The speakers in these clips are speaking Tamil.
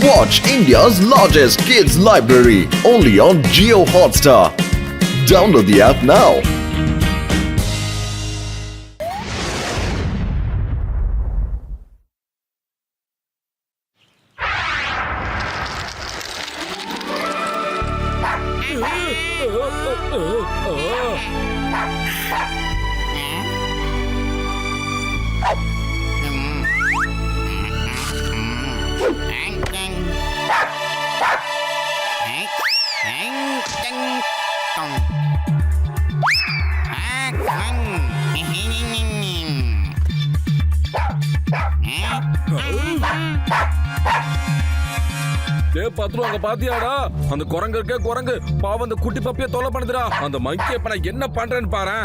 Watch India's largest kids library only on Jio Hotstar. Download the app now. அங்க பாத்தியாடா அந்த குரங்கு பாவம் அந்த குட்டி பப்பிய தொலை பண்ணுதுடா. அந்த மங்கி இப்ப நான் என்ன பண்றேன்னு பாரு.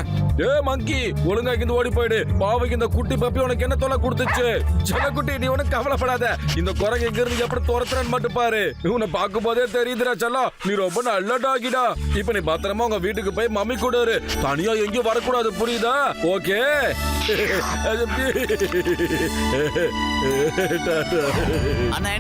மங்கி ஒழுங்கா இங்க ஓடி போயிடு. பாவம் இந்த குட்டி பப்பி உனக்கு என்ன தொலை கொடுத்துச்சு? சின்ன குட்டி நீ உனக்கு கவலைப்படாத. இந்த குரங்கு எங்க இருந்து எப்படி துரத்துறன்னு மட்டும் பாரு. உன்னை பார்க்கும் போதே தெரியுதுடா செல்லம், நீ ரொம்ப நல்ல டாகிடா. இப்ப நீ பத்திரமா உங்க வீட்டுக்கு போய் மம்மி கூட இரு. தனியா எங்கேயும் வரக்கூடாது, புரியுதா? ஓகே.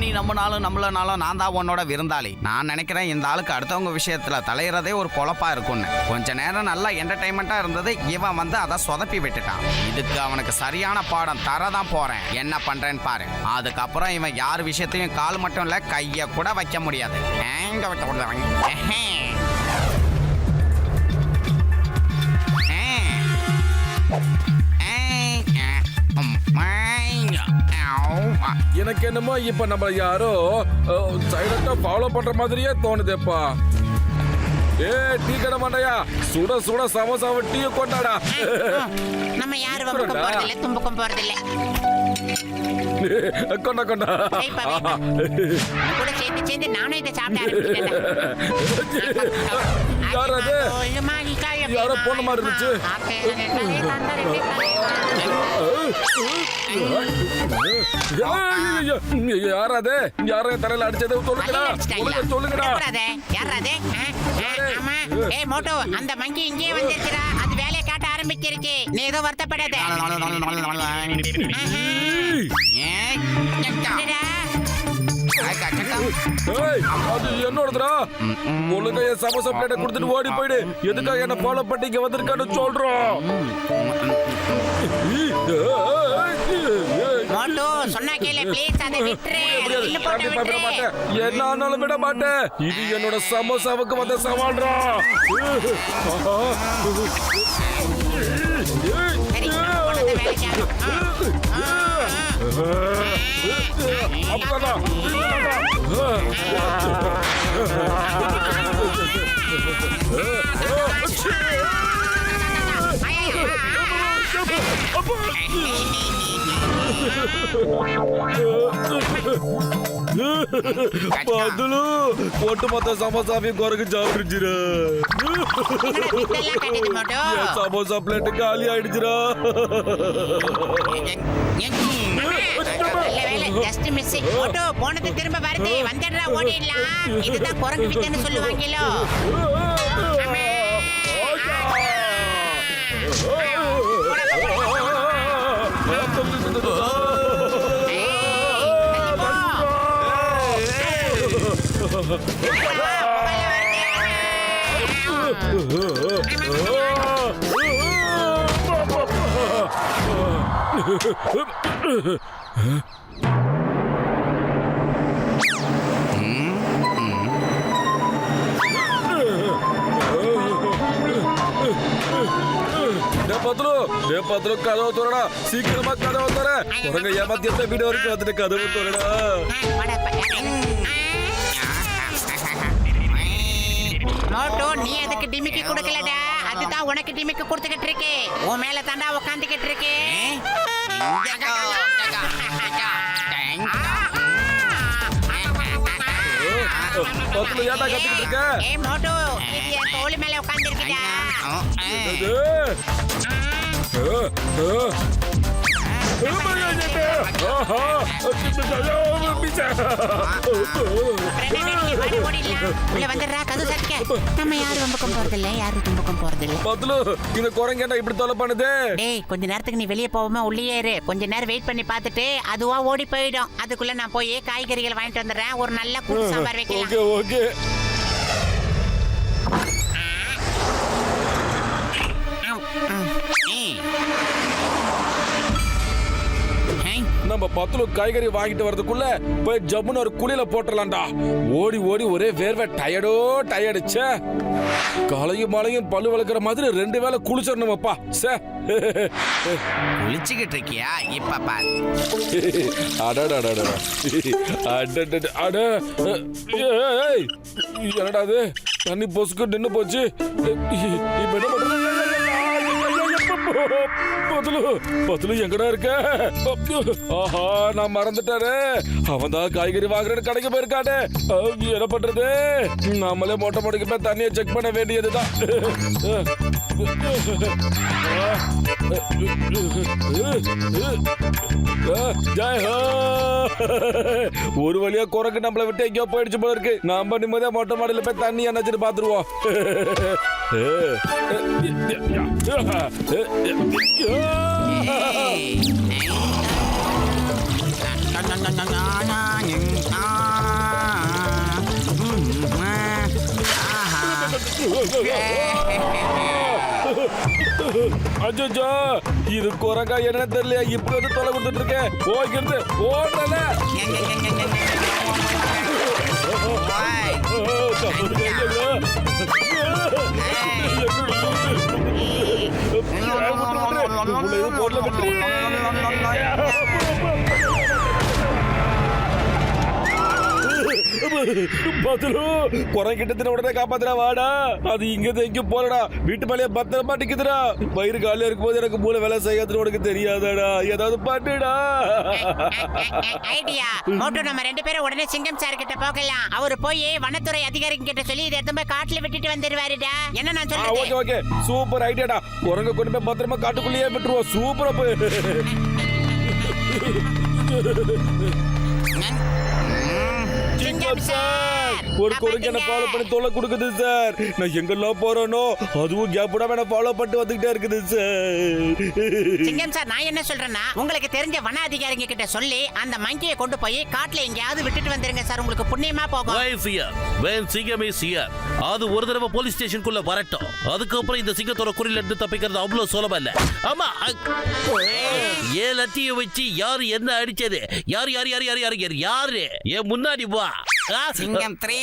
நீ நம்மனாலும் நம்மளனாலும் நான் தான் உன்னோட விருந்தாளி. நான் நினைக்கிறேன் இந்த ஆளுக்கு அடுத்தவங்க விஷயத்துல தலையிறதே ஒரு பொழப்பா இருக்கும்னு. கொஞ்ச நேரம் நல்லா என்டர்டைன்மெண்டா இருந்தது, இவன் வந்து அதை சொதப்பி விட்டுட்டான். இதுக்கு அவனுக்கு சரியான பாடம் தரதான் போறேன். என்ன பண்றேன்னு பாரு. அதுக்கப்புறம் இவன் யார் விஷயத்தையும் கால் மட்டும் இல்ல கைய கூட வைக்க முடியாது. எனக்கு என்னமோ இப்ப நம்ம யாரோ சைலண்டா ஃபாலோ பண்ற மாதிரியே தோணுதேப்பா. டீ கடை மாண்டையா, சுட சுட சமோசாவை டீ கொண்டாடா. நம்ம யாரும் வம்புக்கும் போறதில்ல, தும்புக்கும் போறதில்ல. கொண்டா கொண்டா கூட சேர்ந்து நானும் இதை சாப்பிட யாரோ போன மாதிரி இருந்துச்சு. யாராதே யாரோ தலையில அடிச்சது சொல்லுங்கடா. மோட்டோ அந்த மங்கி இங்கே வந்துருச்சுடா. அது வேலையை காட்ட ஆரம்பிச்சிருச்சு. நீ ஏதோ வருத்தப்படாத. அது என்னோடதுடா. ஒழுங்கா என் சமோசா பிளேட்டை கொடுத்துட்டு ஓடி போயிடு. எதுக்காக என்ன ஃபாலோ பண்ணி இங்க வந்திருக்கான்னு சொல்றோம். மோட்டோ சொன்னா கேளு ப்ளீஸ், அதை விட்டுரு. என்ன ஆனாலும் விட மாட்டேன். இது என்னோட சமோசாவுக்கு வந்த சவால்ரா. பதுலு போட்டு மொத்த சமோசாவையும் குறைக்கு சாப்பிடுச்சுரா. சமோசா பிளேட்டு காலி ஆயிடுச்சுரா. போனது திரும்ப வருது, வந்துடுறா ஓடிடலாம். இதுதான் குரங்கு வித்தன்னு சொல்லுவாங்களோ. பத்ரு கதவு தோறடா, சீக்கிரமா கதவு தோற. குரங்க ஏமாத்தி எந்த வீடு வரைக்கும் வந்துட்டு கதவு தோறடா. மோட்டோ நீ அதுக்கு டிமிக்கி கொடுக்கலடா, அதுதான் உனக்கு டிமிக்கி கொடுத்துக்கிட்டு இருக்கு. உன் மேல தாண்டா உட்காந்துக்கிட்டு இருக்கு. பத்ரு ஏன்டா கத்திக்கிட்டு இருக்க? மோட்டோ இது தோள் மேல உட்கார்ந்திருக்குடா. ஆஹா. ஓடிடலாம். உள்ள வந்துடுறா, கதவு சாத்திக்க. நம்ம யாரும் ரொம்பக்கும் போறதில்ல, யாரும் தும்பக்கும் போறதில்ல. பத்லு இந்த குரங்கேண்டா இப்படி தொலை பண்ணுது. டேய், கொஞ்ச நேரத்துக்கு நீ வெளியே போகாம உள்ளே இரு. கொஞ்ச நேரம் வெயிட் பண்ணி பார்த்துட்டு அதுவா ஓடி போயிடும். அதுக்குள்ள நான் போய் காய்கறிகள் வாங்கிட்டு வந்துடுறேன். ஒரு நல்ல கூட்டு சாம்பார் வைக்கலாம். Okay okay. நம்ம பத்துல காய்கறி வாங்கிட்டு வரதுக்குள்ள போய் ஜம்முன்னு ஒரு குளியில போட்டுடலாம்டா. ஓடி ஓடி ஒரே வேர்வை டயர்டுச்சே. காலையும் மாலையும் பல்லு வளர்க்குற மாதிரி 2 வேளை குளிச்சிடணுமாப்பா. குளிச்சுக்கிட்டு இருக்கியா? இப்ப பாரு. என்னடா அது தண்ணி பொசுக்கு நின்னு போச்சு. இப்ப என்ன பண்றது? பத்துல எங்கடா இருக்க? ஆஹா, நான் மறந்துட்டாரு. அவன் தான் காய்கறி வாங்குறேன்னு கடைக்கு போயிருக்கானே. என்ன பண்றது? நாமளே மொட்டை மொட்டைக்கு போய் தண்ணியை செக் பண்ண வேண்டியதுதான். ஒரு வழியா குரங்கு நம்மளை விட்டு எங்கேயோ போயிடுச்சு போல இருக்கு. நாம நிம்மதியா மொட்டை மாடியில போய் தண்ணி என்னாச்சுன்னு பாத்துருவோம். அச்சோ, இது குரங்கா என்ன தெரியல. இப்ப வந்து தொலை கொடுத்துட்டு இருக்கேன். போய்கிறது ஓடுறல. குரங்கிட்ட உடனே காப்பாத்துறா வாடா. அது இங்க எங்கேயும் போறடா. வீட்டு மேலேயே பத்திரமா நிக்குதுடா. வயிறு காலியா இருக்கும் போது எனக்கு மூளை வேலை செய்யாதுன்னு உனக்கு தெரியாதாடா. ஏதாவது பண்ணுடா. ஐடியா. மோட்டு நம்ம 2 பேரும் உடனே சிங்கம் சார் கிட்ட போகலாம். அவரு போய் வனத்துறை அதிகாரி கிட்ட சொல்லி இதை எடுத்து போய் காட்டுல விட்டுட்டு வந்துருவாருடா. என்ன நான் சொல்றது? ஓகே ஓகே, சூப்பர் ஐடியாடா. குரங்க கொண்டு போய் பத்திரமா காட்டுக்குள்ளேயே விட்டுருவோம். சூப்பரா போய். ஒரு குரங்கு என்ன ஃபாலோ பண்ணி தொலை கொடுக்குது சார். நான் எங்கெல்லாம் போறேனோ அதுவும் கேப் விடாம என்ன ஃபாலோ பண்ணிட்டு வந்துகிட்டே இருக்குது சார். சிங்கம் சார், நான் என்ன சொல்றேன்னா, உங்களுக்கு தெரிஞ்ச வன அதிகாரிங்க கிட்ட சொல்லி அந்த மங்கியை கொண்டு போய் காட்டுல எங்கேயாவது விட்டுட்டு வந்துருங்க சார். உங்களுக்கு புண்ணியமா போகும். அது ஒரு தடவை போலீஸ் ஸ்டேஷனுக்குள்ள வரட்டும். அதுக்கப்புறம் இந்த சிங்கத்தோட குறியில இருந்து தப்பிக்கிறது அவ்வளவு சுலபம் இல்ல. ஆமா, ஏன் லட்டிய வச்சு யாரு என்ன அடிச்சது? யாரு யாரு யாரு யாரு யாரு யாரு ஏன் முன்னாடி வா. சிங்கம் 3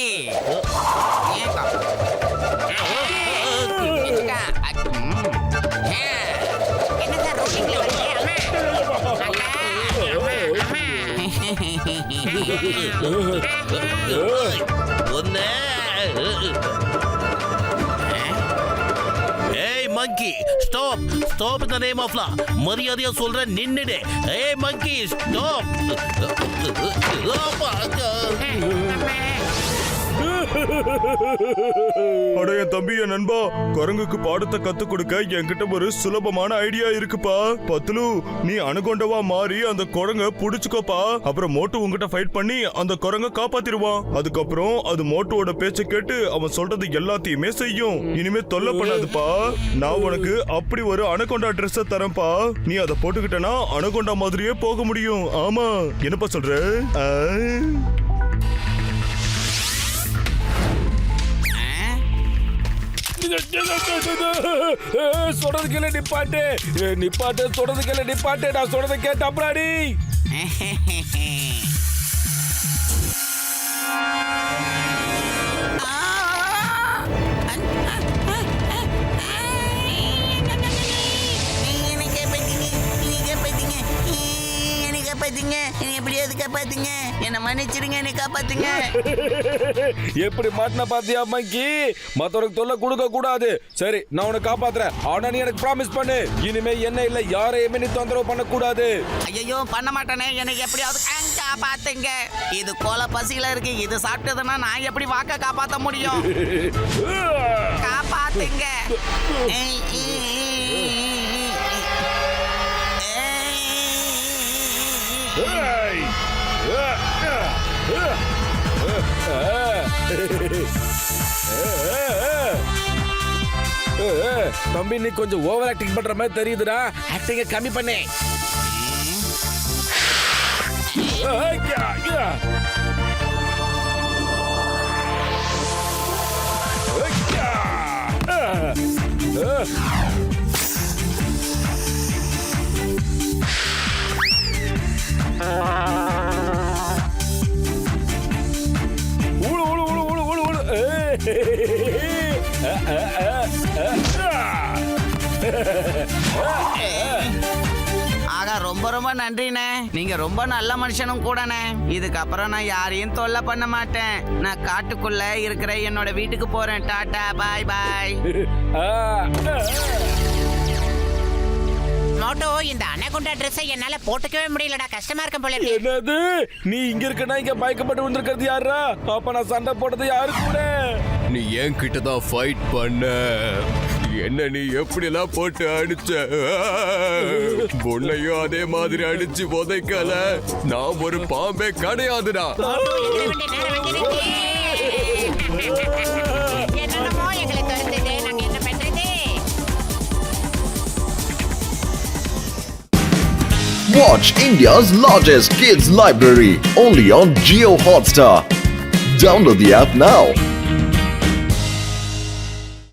என்ன சார் ரோட்டிங்ல ஒண்ணே. ஏய் monkey, stop stop in the name of law. மரியாதையா சொல்றேன், நின்னுடு. ஏய் மங்கி, ஸ்டாப். அட என் தம்பி, என் நண்பா, குரங்குக்கு பாடத்தை கத்து கொடுக்க என்கிட்ட ஒரு சுலபமான ஐடியா இருக்குப்பா. பத்லு, நீ அணுகொண்டவா மாறி அந்த குரங்க புடிச்சுக்கோப்பா. அப்புறம் மோட்டு உங்ககிட்ட ஃபைட் பண்ணி அந்த குரங்க காப்பாத்திடுவான். அதுக்கப்புறம் அது மோட்டுவோட பேச்ச கேட்டு அவன் சொல்றது எல்லாத்தையுமே செய்யும். இனிமே தொல்லை பண்ணாதுப்பா. நான் உனக்கு அப்படி ஒரு அணுகொண்டா ட்ரெஸ் தரேன்ப்பா. நீ அதை போட்டுக்கிட்டனா அணுகொண்டா மாதிரியே போக முடியும். ஆமா, என்னப்பா சொல்ற? சொல்றது கேளு, நிப்பாட்டு நிப்பாட்டு. சொல்றது கேளு, நிப்பாட்டு. நான் சொல்றதை கேட்டு அப்புறாடி. என்ன மன்னிச்சிருங்க, என்னை காப்பாத்துங்க. எப்படி மாட்டின பாத்தியா மங்கி? மத்தவனுக்கு தொல்லை கொடுக்க கூடாது. சரி, நான் உனக்கு காப்பாத்துறேன். ஆனா நீ எனக்கு ப்ராமிஸ் பண்ணு, இனிமே என்ன இல்ல யாரையுமே நீ தொந்தரவு பண்ண கூடாது. ஐயோ, பண்ண மாட்டேனே. எனக்கு எப்படியாவது காப்பாத்துங்க. இது கோல பசியில இருக்கு. இது சாப்பிட்டதுன்னா நான் எப்படி வாக்க காப்பாத்த முடியும்? காப்பாத்துங்க. தம்பி நீ கொஞ்சம் ஓவர் ஆக்டிங் பண்ற மாதிரி தெரியுதுடா. ஆக்டிங்க கம்மி பண்ணு. உழு உழு உழு உழு உழு உழு. ஆகா, ரொம்ப ரொம்ப நன்றிண்ணே. நீங்க ரொம்ப நல்ல மனுஷனும் கூடண்ணே. இதுக்கப்புறம் நான் யாரையும் தொல்லை பண்ண மாட்டேன். நான் காட்டுக்குள்ள இருக்கிற என்னோட வீட்டுக்கு போறேன். டாடா, பாய் பாய். மோட்டோ, இந்த அனகுண்டா ட்ரெஸ்ஸை என்னால போட்டுக்கவே முடியலடா. கஷ்டமா இருக்கும் போல இருக்கு. என்னது நீ இங்க இருக்கனா? இங்க மயக்கப்பட்டு வந்திருக்கிறது யாரா? அப்ப நான் சண்டை போட்டது யாரு கூட? நீ என்கிட்ட தான் ஃபைட் பண்ண. என்ன நீ எப்படி எல்லாம் போட்டு அடிச்ச? உன்னையும் அதே மாதிரி அடிச்சு உதைக்கல. நான் ஒரு பாம்பே கிடையாதுடா. மோட்டோ, எங்களை விட்டு நேரம் வந்துருச்சு. என்னென்னமோ எங்களை தெரிஞ்சது. நாங்க என்ன பண்றது? Watch India's largest kids library only on Geo Hotstar. Download the app now.